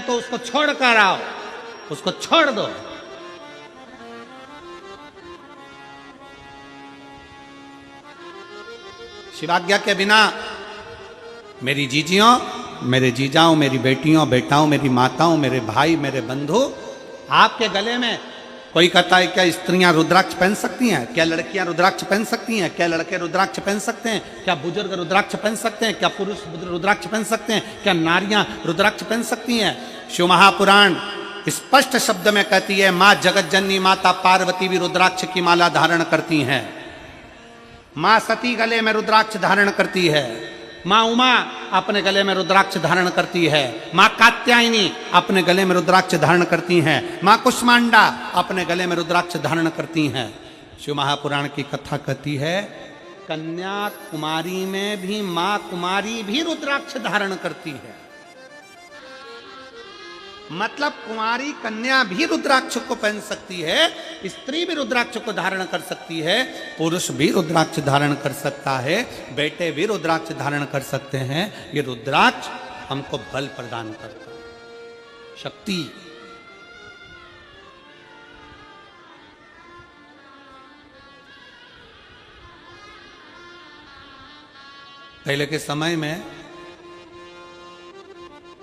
है तो उसको छोड़ कर आओ, उसको छोड़ दो। शिवाज्ञा के बिना मेरी जीजियों, मेरे जीजाओं, मेरी बेटियों, बेटाओं, मेरी माताओं, मेरे भाई, मेरे बंधु, आपके गले में कोई कहता है क्या स्त्रियां रुद्राक्ष पहन सकती हैं? क्या लड़कियां रुद्राक्ष पहन सकती हैं? क्या लड़के रुद्राक्ष पहन सकते हैं? क्या बुजुर्ग रुद्राक्ष पहन सकते हैं? क्या पुरुष रुद्राक्ष पहन सकते हैं? क्या नारियां रुद्राक्ष पहन सकती हैं? शिव महापुराण स्पष्ट शब्द में कहती है, मां जगत जननी माता पार्वती भी रुद्राक्ष की माला धारण करती हैं। मां सती गले में रुद्राक्ष धारण करती है। मां उमा अपने गले में रुद्राक्ष धारण करती है। मां कात्यायनी अपने गले में रुद्राक्ष धारण करती हैं। मां कुष्मांडा अपने गले में रुद्राक्ष धारण करती हैं। शिव महापुराण की कथा कहती है, कन्याकुमारी में भी मां कुमारी भी रुद्राक्ष धारण करती है। मतलब कुमारी कन्या भी रुद्राक्ष को पहन सकती है, स्त्री भी रुद्राक्ष को धारण कर सकती है, पुरुष भी रुद्राक्ष धारण कर सकता है, बेटे भी रुद्राक्ष धारण कर सकते हैं। ये रुद्राक्ष हमको बल प्रदान करता है, शक्ति। पहले के समय में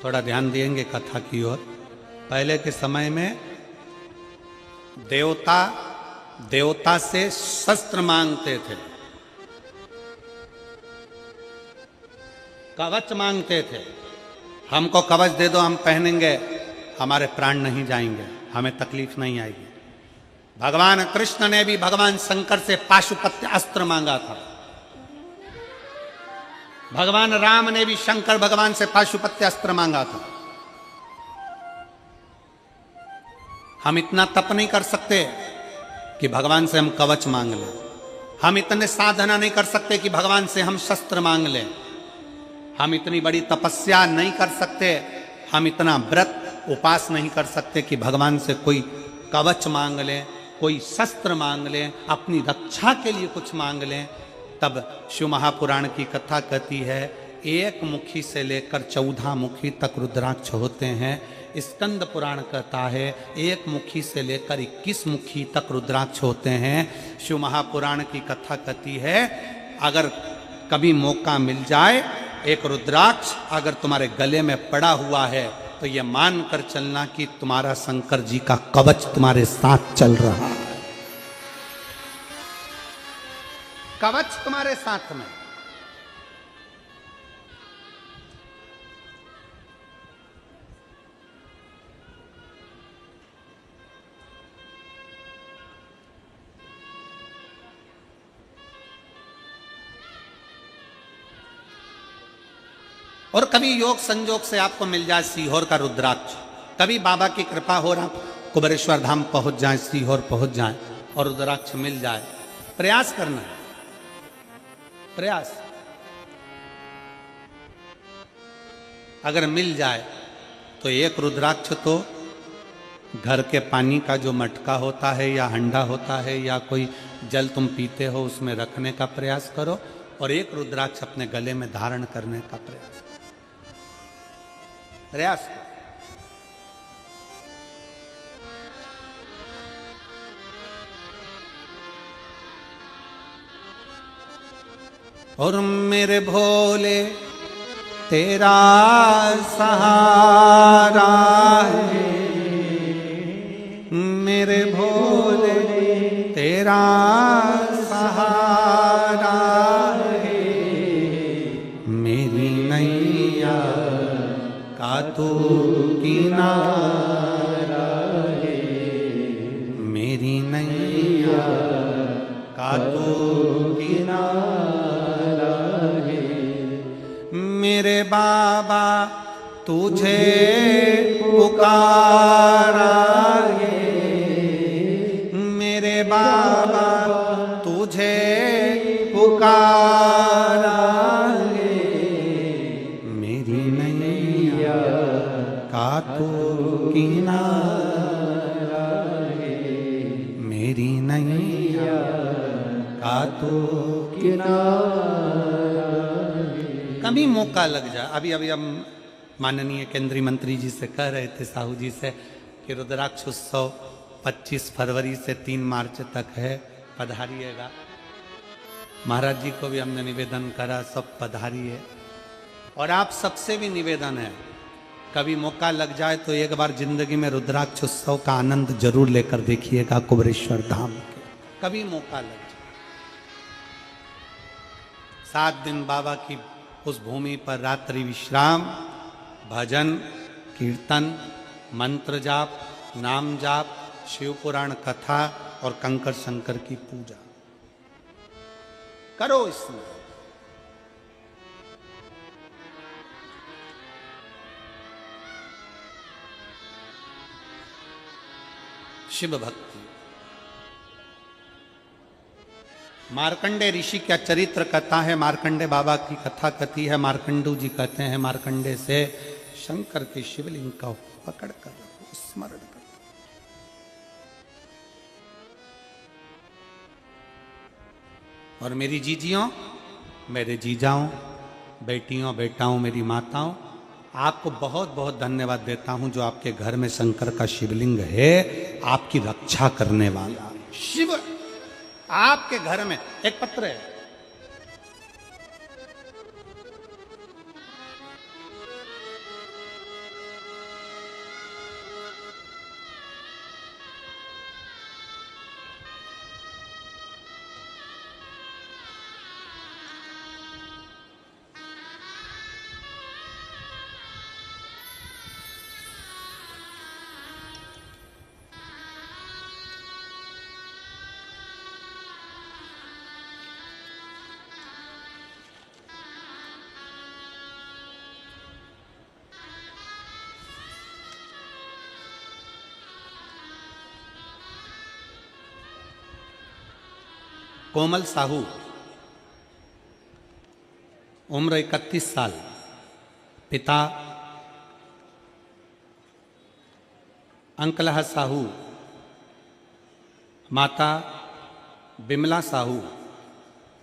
थोड़ा ध्यान देंगे कथा की ओर। पहले के समय में देवता से शस्त्र मांगते थे, कवच मांगते थे। हमको कवच दे दो, हम पहनेंगे, हमारे प्राण नहीं जाएंगे, हमें तकलीफ नहीं आएगी। भगवान कृष्ण ने भी भगवान शंकर से पाशुपत्य अस्त्र मांगा था। भगवान राम ने भी शंकर भगवान से पाशुपत्य अस्त्र मांगा था। हम इतना तप नहीं कर सकते कि भगवान से हम कवच मांग लें। हम इतने साधना नहीं कर सकते कि भगवान से हम शस्त्र मांग लें। हम इतनी बड़ी तपस्या नहीं कर सकते, हम इतना व्रत उपास नहीं कर सकते कि भगवान से कोई कवच मांग लें, कोई शस्त्र मांग लें, अपनी रक्षा के लिए कुछ मांग लें। तब शिव महापुराण की कथा कहती है, एक मुखी से लेकर 14 मुखी तक रुद्राक्ष होते हैं। स्कंद पुराण कहता है एक मुखी से लेकर 21 मुखी तक रुद्राक्ष होते हैं। शिव महापुराण की कथा कहती है, अगर कभी मौका मिल जाए, एक रुद्राक्ष अगर तुम्हारे गले में पड़ा हुआ है तो यह मान कर चलना कि तुम्हारा शंकर जी का कवच तुम्हारे साथ चल रहा है, कवच तुम्हारे साथ में। और कभी योग संजोग से आपको मिल जाए सीहोर का रुद्राक्ष, कभी बाबा की कृपा हो रहा कुबेरेश्वर धाम पहुंच जाए, सीहोर पहुंच जाए और रुद्राक्ष मिल जाए, प्रयास करना है, प्रयास। अगर मिल जाए तो एक रुद्राक्ष तो घर के पानी का जो मटका होता है या हंडा होता है या कोई जल तुम पीते हो उसमें रखने का प्रयास करो, और एक रुद्राक्ष अपने गले में धारण करने का प्रयास करो। और मेरे भोले तेरा सहारा है, मेरे भोले तेरा सहारा है, मेरी नैया का तू किनारा है, मेरी नैया का तू किनारा। मेरे बाबा तुझे पुकारा है, मेरे बाबा तुझे पुकारा है, मेरी नैया का तू किनारा है, मेरी नैया का तू किनारा। कभी मौका लग जाए, अभी हम माननीय केंद्रीय मंत्री जी से कह रहे थे, साहू जी से, कि रुद्राक्ष उत्सव 25 फरवरी से 3 मार्च तक है, पधारिएगा। महाराज जी को भी हमने निवेदन करा, सब पधारिए। और आप सबसे भी निवेदन है, कभी मौका लग जाए तो एक बार जिंदगी में रुद्राक्ष उत्सव का आनंद जरूर लेकर देखिएगा कुबेरेश्वर धाम के, कभी मौका लग जाए। 7 दिन बाबा की उस भूमि पर रात्रि विश्राम, भजन, कीर्तन, मंत्र जाप, नाम जाप, शिव पुराण कथा और कंकर शंकर की पूजा करो। इसमें शिव भक्ति। मार्कंडे ऋषि का चरित्र कथा है, मार्कंडे बाबा की कथा कथी है। मार्कंडू जी कहते हैं, मार्कंडे से शंकर के शिवलिंग का पकड़ कर स्मरण कर। और मेरी जीजियों, मेरे जीजाओं, बेटियों, बेटाओं, मेरी माताओं, आपको बहुत बहुत धन्यवाद देता हूं जो आपके घर में शंकर का शिवलिंग है, आपकी रक्षा करने वाला शिव आपके घर में। एक पत्र है, कोमल साहू, उम्र 31 साल, पिता अंकलह साहू, माता बिमला साहू,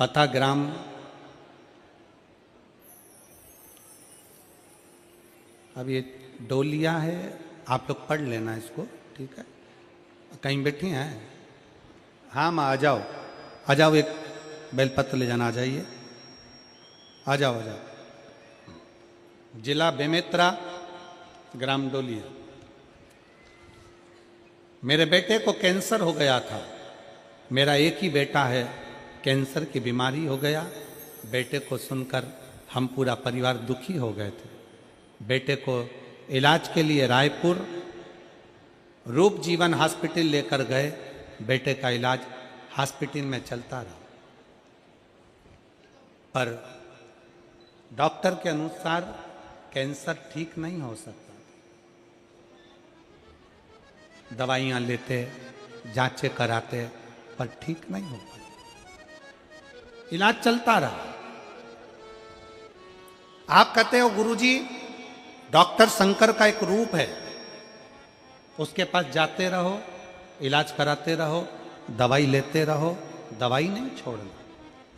पता ग्राम अब ये डोलिया है, आप लोग पढ़ लेना इसको, ठीक है। कहीं बैठी हैं? हाँ माँ आ जाओ, आ जाओ, एक बेलपत्र ले जाना, आ जाइए, आ जाओ, आ जाओ। जिला बेमेत्रा, ग्राम डोलिया। मेरे बेटे को कैंसर हो गया था, मेरा एक ही बेटा है, कैंसर की बीमारी हो गया। बेटे को सुनकर हम पूरा परिवार दुखी हो गए थे। बेटे को इलाज के लिए रायपुर रूप जीवन हॉस्पिटल लेकर गए। बेटे का इलाज हॉस्पिटल में चलता रहा, पर डॉक्टर के अनुसार कैंसर ठीक नहीं हो सकता। दवाइयां लेते, जांचें कराते, पर ठीक नहीं हो पाती। इलाज चलता रहा। आप कहते हो गुरुजी डॉक्टर शंकर का एक रूप है, उसके पास जाते रहो, इलाज कराते रहो, दवाई लेते रहो, दवाई नहीं छोड़ना,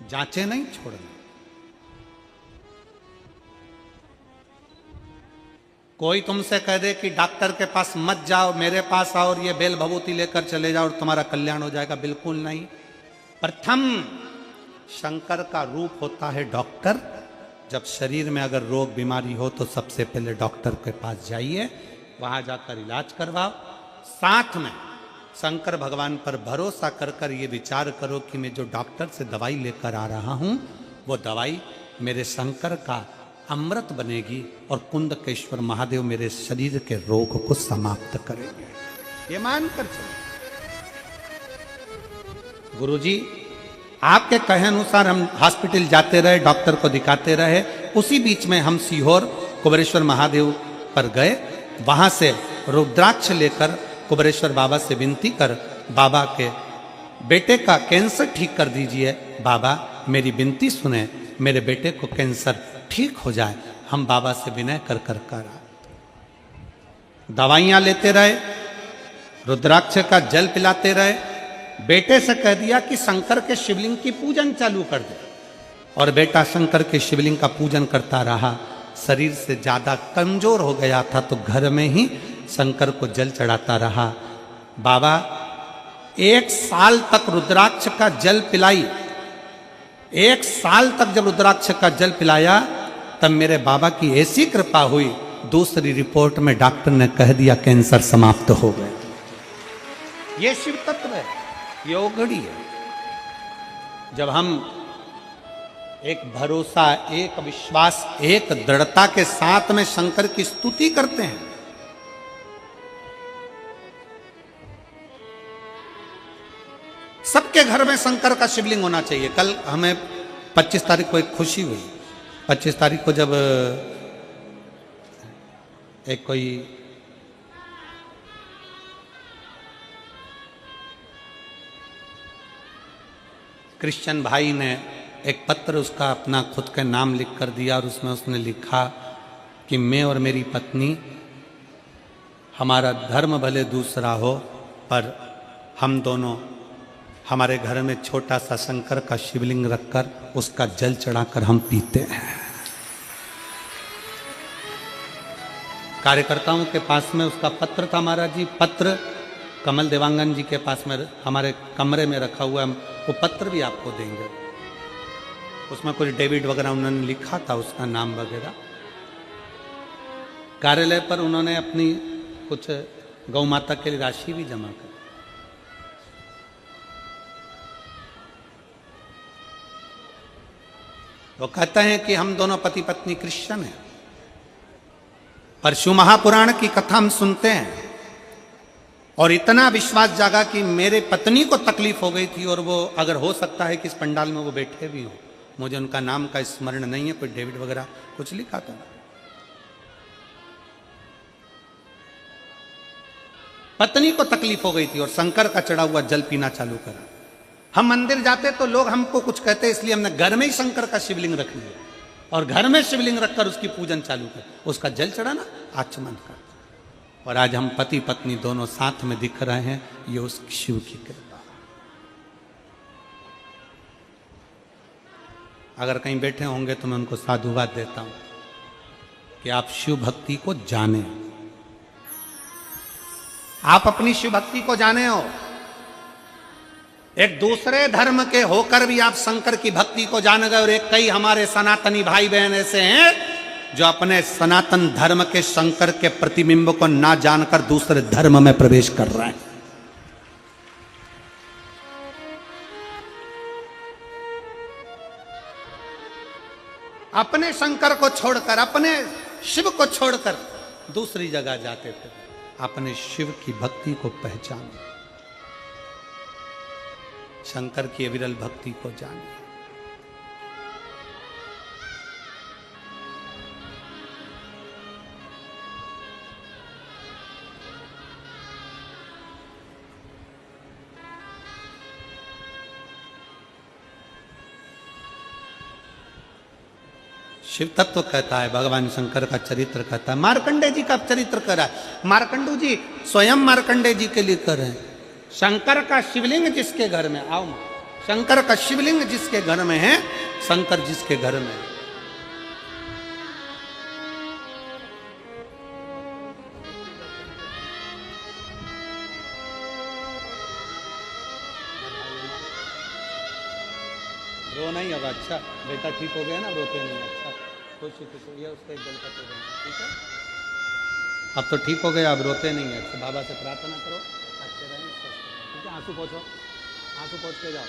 जांचें नहीं छोड़ना। कोई तुमसे कह दे कि डॉक्टर के पास मत जाओ, मेरे पास आओ और ये बेल भभूति लेकर चले जाओ और तुम्हारा कल्याण हो जाएगा, बिल्कुल नहीं। प्रथम शंकर का रूप होता है डॉक्टर। जब शरीर में अगर रोग बीमारी हो तो सबसे पहले डॉक्टर के पास जाइए, वहां जाकर इलाज करवाओ। साथ में शंकर भगवान पर भरोसा कर कर ये विचार करो कि मैं जो डॉक्टर से दवाई लेकर आ रहा हूं, वो दवाई मेरे शंकर का अमृत बनेगी और कुंदकेश्वर महादेव मेरे शरीर के रोग को समाप्त करेंगे। ये मानकर चलो। गुरुजी आपके कहे अनुसार हम हॉस्पिटल जाते रहे, डॉक्टर को दिखाते रहे। उसी बीच में हम सीहोर कुबेरेश्वर महादेव पर गए। वहां से रुद्राक्ष लेकर कुबेरेश्वर बाबा से विनती कर, बाबा के बेटे का कैंसर ठीक कर दीजिए। बाबा मेरी विनती सुने, मेरे बेटे को कैंसर ठीक हो जाए। हम बाबा से विनय कर कर करा, दवाइयां लेते रहे, रुद्राक्ष का जल पिलाते रहे। बेटे से कह दिया कि शंकर के शिवलिंग की पूजन चालू कर दे, और बेटा शंकर के शिवलिंग का पूजन करता रहा। शरीर से ज्यादा कमजोर हो गया था तो घर में ही शंकर को जल चढ़ाता रहा। बाबा 1 साल तक रुद्राक्ष का जल पिलाई। 1 साल तक जब रुद्राक्ष का जल पिलाया तब मेरे बाबा की ऐसी कृपा हुई, दूसरी रिपोर्ट में डॉक्टर ने कह दिया कैंसर समाप्त हो गए। ये शिव तत्व है, ये ओघड़ी है। जब हम एक भरोसा, एक विश्वास, एक दृढ़ता के साथ में शंकर की स्तुति करते हैं, सबके घर में शंकर का शिवलिंग होना चाहिए। कल हमें 25 तारीख को एक खुशी हुई। 25 तारीख को जब एक कोई क्रिश्चियन भाई ने एक पत्र उसका अपना खुद का नाम लिख कर दिया और उसमें उसने लिखा कि मैं और मेरी पत्नी, हमारा धर्म भले दूसरा हो पर हम दोनों हमारे घर में छोटा सा शंकर का शिवलिंग रखकर उसका जल चढ़ाकर हम पीते हैं। कार्यकर्ताओं के पास में उसका पत्र था महाराज जी। पत्र कमल देवांगन जी के पास में हमारे कमरे में रखा हुआ है, वो पत्र भी आपको देंगे। उसमें कुछ डेविड वगैरह उन्होंने लिखा था, उसका नाम वगैरह। कार्यालय पर उन्होंने अपनी कुछ गौ माता के लिए राशि भी जमा कर। वो कहते हैं कि हम दोनों पति पत्नी क्रिश्चियन हैं, पर शिव महापुराण की कथा हम सुनते हैं और इतना विश्वास जागा कि मेरे पत्नी को तकलीफ हो गई थी और वो अगर हो सकता है कि इस पंडाल में वो बैठे भी हो, मुझे उनका नाम का स्मरण नहीं है, कोई डेविड वगैरह कुछ लिखा था। पत्नी को तकलीफ हो गई थी और शंकर का चढ़ा हुआ जल पीना चालू करा। हम मंदिर जाते तो लोग हमको कुछ कहते, इसलिए हमने घर में ही शंकर का शिवलिंग रख लिया और घर में शिवलिंग रखकर उसकी पूजन चालू कर, उसका जल चढ़ाना आचमन कर। और आज हम पति पत्नी दोनों साथ में दिख रहे हैं, ये उस शिव की कृपा। अगर कहीं बैठे होंगे तो मैं उनको साधुवाद देता हूं कि आप शिव भक्ति को जाने, आप अपनी शिव भक्ति को जाने हो। एक दूसरे धर्म के होकर भी आप शंकर की भक्ति को जान गए और एक कई हमारे सनातनी भाई बहन ऐसे हैं जो अपने सनातन धर्म के शंकर के प्रतिबिंब को ना जानकर दूसरे धर्म में प्रवेश कर रहे हैं। अपने शंकर को छोड़कर, अपने शिव को छोड़कर दूसरी जगह जाते थे। अपने शिव की भक्ति को पहचाने, शंकर की अविरल भक्ति को जाने। शिव तत्व कहता है, भगवान शंकर का चरित्र कहता है। मार्कंडे जी का चरित्र कर रहा है। मार्कंडू जी स्वयं मार्कंडे जी के लिए कर रहे हैं। शंकर का शिवलिंग जिसके घर में, आओ मां, शंकर का शिवलिंग जिसके घर में है, शंकर जिसके घर में है, रो नहीं होगा। अच्छा बेटा ठीक हो गया ना, रोते नहीं। अच्छा खुश हो, ये उसका एक जल का तो ठीक है, अब तो ठीक हो गया, अब रोते नहीं है। अच्छा बाबा से प्रार्थना करो अच्छे रहें, ठीक है। आंसू पोंछो, आंसू पोंछ के जाओ,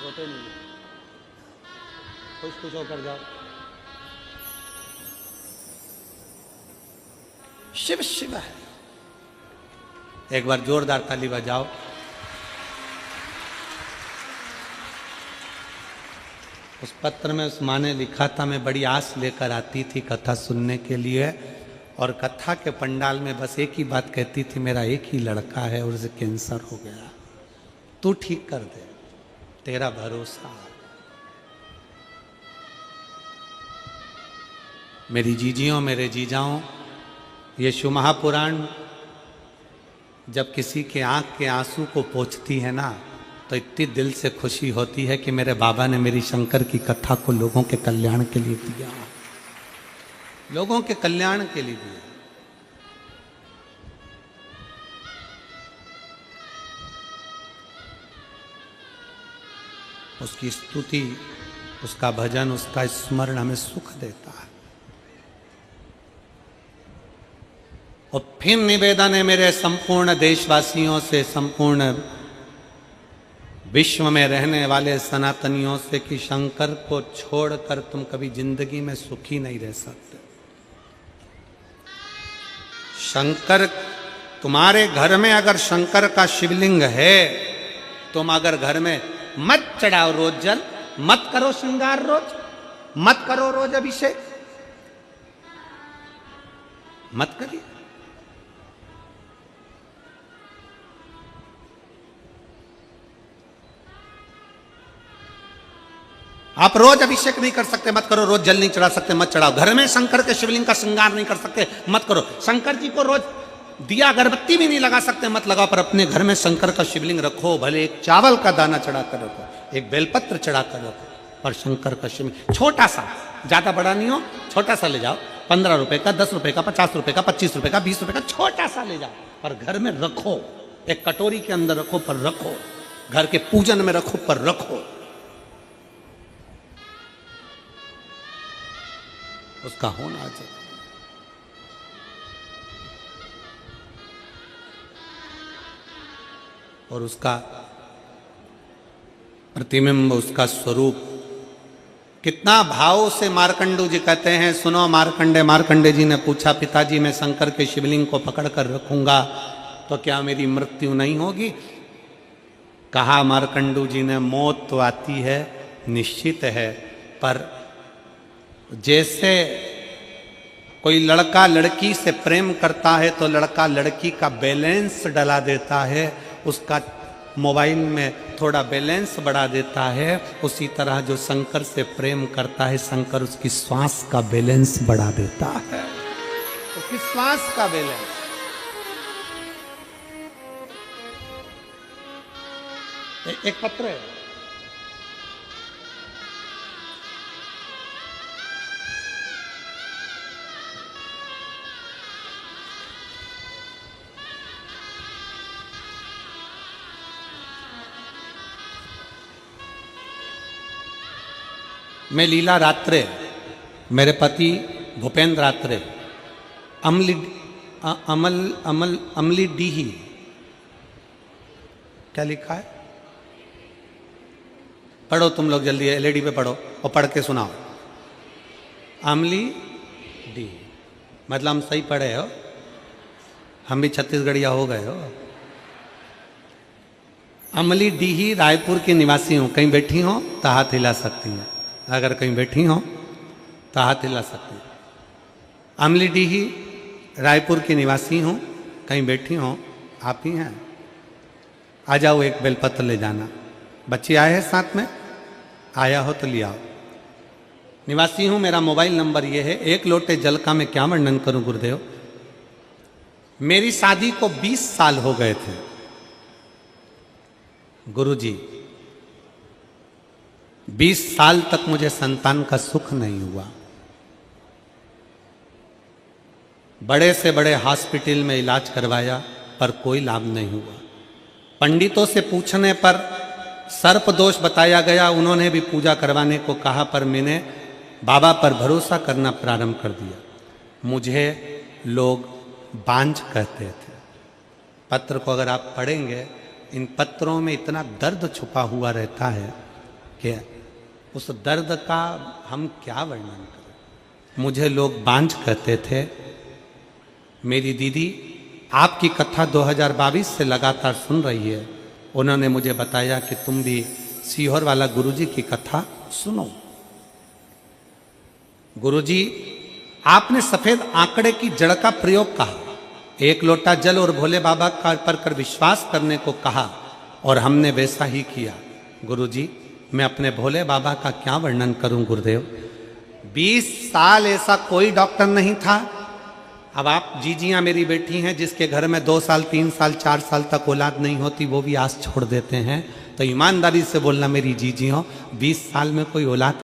रोते नहीं है, खुश खुश होकर जाओ। शिव शिव है। एक बार जोरदार ताली बजाओ। उस पत्र में उस माँ ने लिखा था, मैं बड़ी आस लेकर आती थी कथा सुनने के लिए और कथा के पंडाल में बस एक ही बात कहती थी, मेरा एक ही लड़का है और उसे कैंसर हो गया, तू ठीक कर दे, तेरा भरोसा। मेरी जीजियों, मेरे जीजाओं, ये शिव महापुराण जब किसी के आंख के आंसू को पोंछती है ना, तो इतनी दिल से खुशी होती है कि मेरे बाबा ने मेरी शंकर की कथा को लोगों के कल्याण के लिए दिया। लोगों के कल्याण के लिए दिया। उसकी स्तुति, उसका भजन, उसका स्मरण हमें सुख देता है। और फिर निवेदन है मेरे संपूर्ण देशवासियों से, संपूर्ण विश्व में रहने वाले सनातनियों से कि शंकर को छोड़कर तुम कभी जिंदगी में सुखी नहीं रह सकते। शंकर, तुम्हारे घर में अगर शंकर का शिवलिंग है, तुम अगर घर में मत चढ़ाओ रोज जल, मत करो श्रृंगार रोज, मत करो रोज अभिषेक, मत करिए। आप रोज अभिषेक नहीं कर सकते, मत करो। रोज जल नहीं चढ़ा सकते, मत चढ़ाओ। घर में शंकर के शिवलिंग का श्रृंगार नहीं कर सकते, मत करो। शंकर जी को रोज दिया अगरबत्ती भी नहीं लगा सकते, मत लगाओ। पर अपने घर में शंकर का शिवलिंग रखो, भले एक चावल का दाना चढ़ा कर रखो, एक बेलपत्र चढ़ा कर रखो, पर शंकर का शिवलिंग छोटा सा, ज्यादा बड़ा नहीं हो, छोटा सा ले जाओ। 15 रुपए का, 10 रुपए का, 50 रुपए का, 25 रुपए का, 20 रुपए का, छोटा सा ले जाओ, पर घर में रखो। एक कटोरी के अंदर रखो, पर रखो। घर के पूजन में रखो, पर रखो। उसका होना चाहिए। और उसका प्रतिबिंब, उसका स्वरूप कितना भाव से मार्कंडू जी कहते हैं, सुनो मार्कंडे। मार्कंडे जी ने पूछा, पिताजी मैं शंकर के शिवलिंग को पकड़ कर रखूंगा तो क्या मेरी मृत्यु नहीं होगी? कहा मार्कंडू जी ने, मौत तो आती है, निश्चित है, पर जैसे कोई लड़का लड़की से प्रेम करता है तो लड़का लड़की का बैलेंस डला देता है, उसका मोबाइल में थोड़ा बैलेंस बढ़ा देता है, उसी तरह जो शंकर से प्रेम करता है, शंकर उसकी श्वास का बैलेंस बढ़ा देता है, उसकी श्वास का बैलेंस। एक पत्र है, मैं लीला रात्रे, मेरे पति भूपेंद्र रात्रे, अमली डीही, क्या लिखा है? पढ़ो तुम लोग जल्दी, एलईडी पे पढ़ो और पढ़ के सुनाओ। अमली डी, मतलब हम सही पढ़े हो, हम भी छत्तीसगढ़िया हो गए हो। अमली डीही रायपुर की निवासी हूँ, कहीं बैठी हो तो हाथ हिला सकती हैं, अगर कहीं बैठी हो तो हाथ हिला सकती हैं। अमली डीही रायपुर की निवासी हूँ, कहीं बैठी हो, आप ही हैं, आ जाओ, एक बेलपत्र ले जाना। बच्चे आए हैं साथ में, आया हो तो ले आओ। निवासी हूँ, मेरा मोबाइल नंबर ये है। एक लोटे जल का मैं क्या वर्णन करूं गुरुदेव। मेरी शादी को 20 साल हो गए थे गुरुजी, 20 साल तक मुझे संतान का सुख नहीं हुआ। बड़े से बड़े हॉस्पिटल में इलाज करवाया पर कोई लाभ नहीं हुआ। पंडितों से पूछने पर सर्प दोष बताया गया, उन्होंने भी पूजा करवाने को कहा, पर मैंने बाबा पर भरोसा करना प्रारंभ कर दिया। मुझे लोग बांझ कहते थे। पत्र को अगर आप पढ़ेंगे, इन पत्रों में इतना दर्द छुपा हुआ रहता है कि उस दर्द का हम क्या वर्णन करें। मुझे लोग बांझ कहते थे। मेरी दीदी आपकी कथा 2022 से लगातार सुन रही है, उन्होंने मुझे बताया कि तुम भी सीहोर वाला गुरुजी की कथा सुनो। गुरुजी, आपने सफेद आंकड़े की जड़ का प्रयोग कहा, एक लोटा जल और भोले बाबा का पर कर विश्वास करने को कहा, और हमने वैसा ही किया। गुरुजी, मैं अपने भोले बाबा का क्या वर्णन करूं गुरुदेव। 20 साल ऐसा कोई डॉक्टर नहीं था। अब आप जीजियां मेरी बेटी हैं, जिसके घर में 2 साल 3 साल 4 साल तक औलाद नहीं होती, वो भी आस छोड़ देते हैं। तो ईमानदारी से बोलना मेरी जीजियों, 20 साल में कोई औलाद